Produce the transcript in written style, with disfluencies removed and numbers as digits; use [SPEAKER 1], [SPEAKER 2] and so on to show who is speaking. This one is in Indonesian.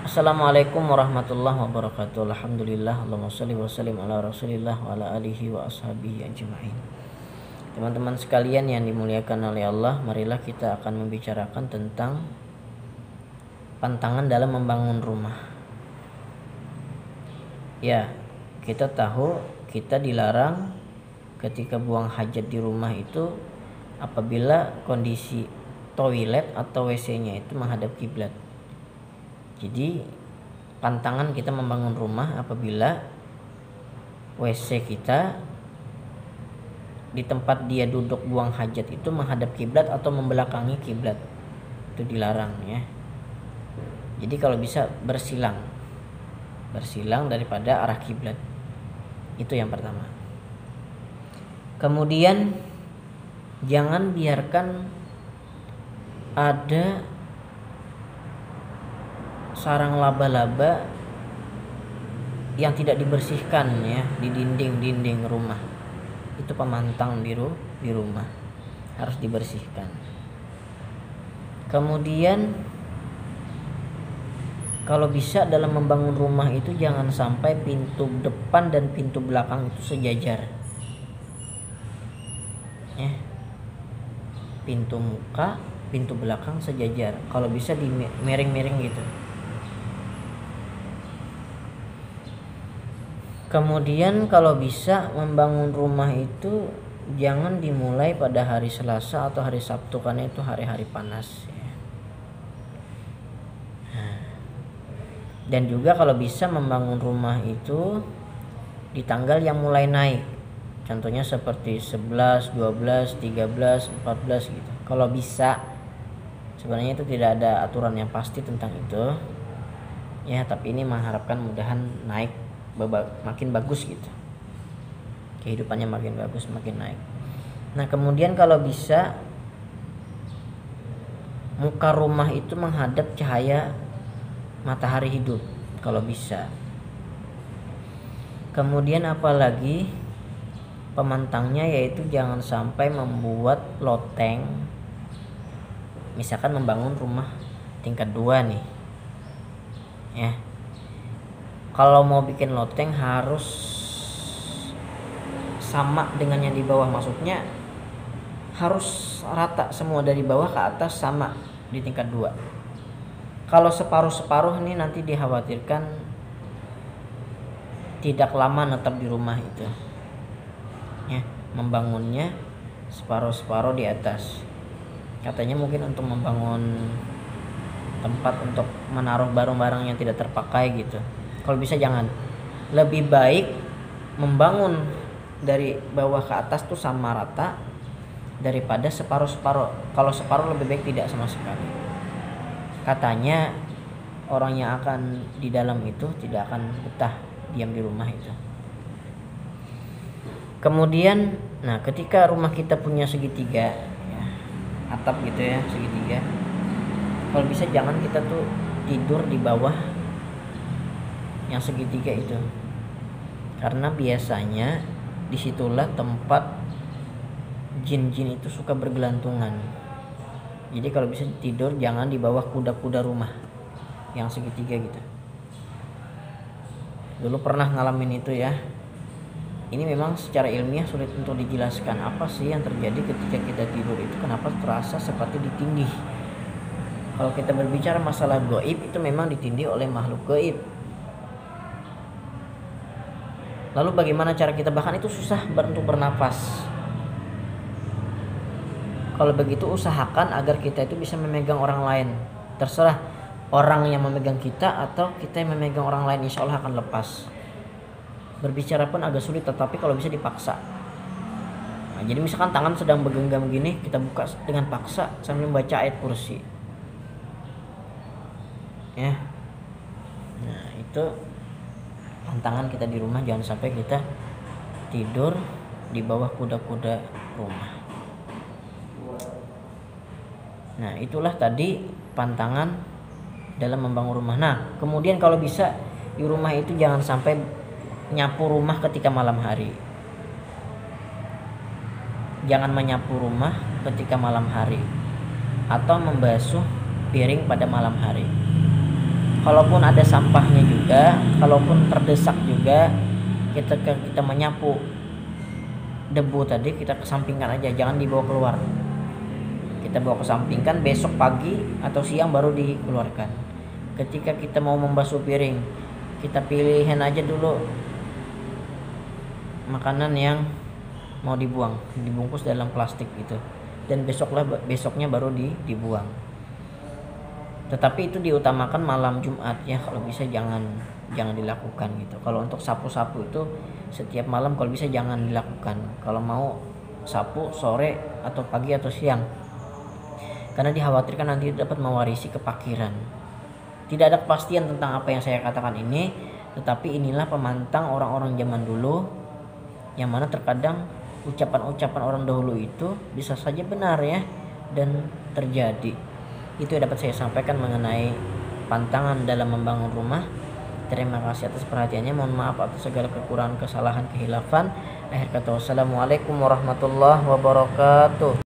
[SPEAKER 1] Assalamualaikum warahmatullahi wabarakatuh. Alhamdulillah, Allahumma sholli wa sallim ala Rasulillah wa ala alihi wa ashabihi ajma'in. Teman-teman sekalian yang dimuliakan oleh Allah, marilah kita akan membicarakan tentang pantangan dalam membangun rumah. Ya, kita tahu kita dilarang ketika buang hajat di rumah itu apabila kondisi toilet atau WC-nya itu menghadap kiblat. Jadi pantangan kita membangun rumah apabila WC kita di tempat dia duduk buang hajat itu menghadap kiblat atau membelakangi kiblat. Itu dilarang ya. Jadi kalau bisa bersilang daripada arah kiblat. Itu yang pertama. Kemudian jangan biarkan ada sarang laba-laba yang tidak dibersihkan ya di dinding-dinding rumah. Itu pemantang di rumah, harus dibersihkan. Kemudian kalau bisa dalam membangun rumah itu jangan sampai pintu depan dan pintu belakang itu sejajar. Ya. Pintu muka, pintu belakang sejajar. Kalau bisa di miring-miring gitu. Kemudian kalau bisa membangun rumah itu jangan dimulai pada hari Selasa atau hari Sabtu karena itu hari-hari panas ya. Dan juga kalau bisa membangun rumah itu di tanggal yang mulai naik. Contohnya seperti 11, 12, 13, 14 gitu. Kalau bisa, sebenarnya itu tidak ada aturan yang pasti tentang itu. Ya, tapi ini mengharapkan mudahan naik makin bagus gitu, kehidupannya makin bagus, makin naik. Nah kemudian kalau bisa muka rumah itu menghadap cahaya matahari hidup kalau bisa. Kemudian apalagi pemantangnya yaitu jangan sampai membuat loteng. Misalkan membangun rumah tingkat 2 nih ya, kalau mau bikin loteng harus sama dengan yang di bawah, maksudnya harus rata semua dari bawah ke atas sama di tingkat 2. Kalau separuh-separuh ini nanti dikhawatirkan tidak lama netap di rumah itu ya, membangunnya separuh-separuh di atas. Katanya mungkin untuk membangun tempat untuk menaruh barang-barang yang tidak terpakai gitu. Kalau bisa jangan, lebih baik membangun dari bawah ke atas tuh sama rata daripada separuh-separuh. Kalau separuh lebih baik tidak sama sekali. Katanya orang yang akan di dalam itu tidak akan betah diam di rumah itu. Kemudian, nah ketika rumah kita punya segitiga ya, atap gitu ya, segitiga. Kalau bisa jangan kita tuh tidur di bawah yang segitiga itu, karena biasanya disitulah tempat jin-jin itu suka bergelantungan. Jadi kalau bisa tidur jangan di bawah kuda-kuda rumah yang segitiga gitu. Dulu pernah ngalamin itu ya. Ini memang secara ilmiah sulit untuk dijelaskan apa sih yang terjadi ketika kita tidur itu, kenapa terasa seperti ditindih. Kalau kita berbicara masalah gaib itu memang ditindih oleh makhluk gaib. Lalu bagaimana cara kita, bahkan itu susah untuk bernafas. Kalau begitu usahakan agar kita itu bisa memegang orang lain. Terserah orang yang memegang kita atau kita yang memegang orang lain, insya Allah akan lepas. Berbicara pun agak sulit, tetapi kalau bisa dipaksa. Nah, jadi misalkan tangan sedang bergenggam gini, kita buka dengan paksa sambil membaca ayat kursi. Ya. Nah itu pantangan kita di rumah, jangan sampai kita tidur di bawah kuda-kuda rumah. Nah itulah tadi pantangan dalam membangun rumah. Nah kemudian kalau bisa di rumah itu jangan sampai nyapu rumah ketika malam hari. Jangan menyapu rumah ketika malam hari atau membasuh piring pada malam hari. kalaupun ada sampahnya juga, kalaupun terdesak juga, kita menyapu debu tadi kita kesampingkan aja, jangan dibawa keluar. Kita bawa kesampingkan, besok pagi atau siang baru dikeluarkan. Ketika kita mau membasuh piring, kita pilihin aja dulu makanan yang mau dibuang, dibungkus dalam plastik gitu, dan besoknya baru dibuang. Tetapi itu diutamakan malam Jumat ya, kalau bisa jangan dilakukan gitu. Kalau untuk sapu-sapu itu setiap malam kalau bisa jangan dilakukan. Kalau mau sapu sore atau pagi atau siang, karena dikhawatirkan nanti dapat mewarisi kepakiran. Tidak ada kepastian tentang apa yang saya katakan ini, tetapi inilah pemantang orang-orang zaman dulu, yang mana terkadang ucapan-ucapan orang dahulu itu bisa saja benar ya, dan terjadi. Itu yang dapat saya sampaikan mengenai pantangan dalam membangun rumah. Terima kasih atas perhatiannya. Mohon maaf atas segala kekurangan, kesalahan, kehilafan. Akhir kata, wassalamualaikum warahmatullahi wabarakatuh.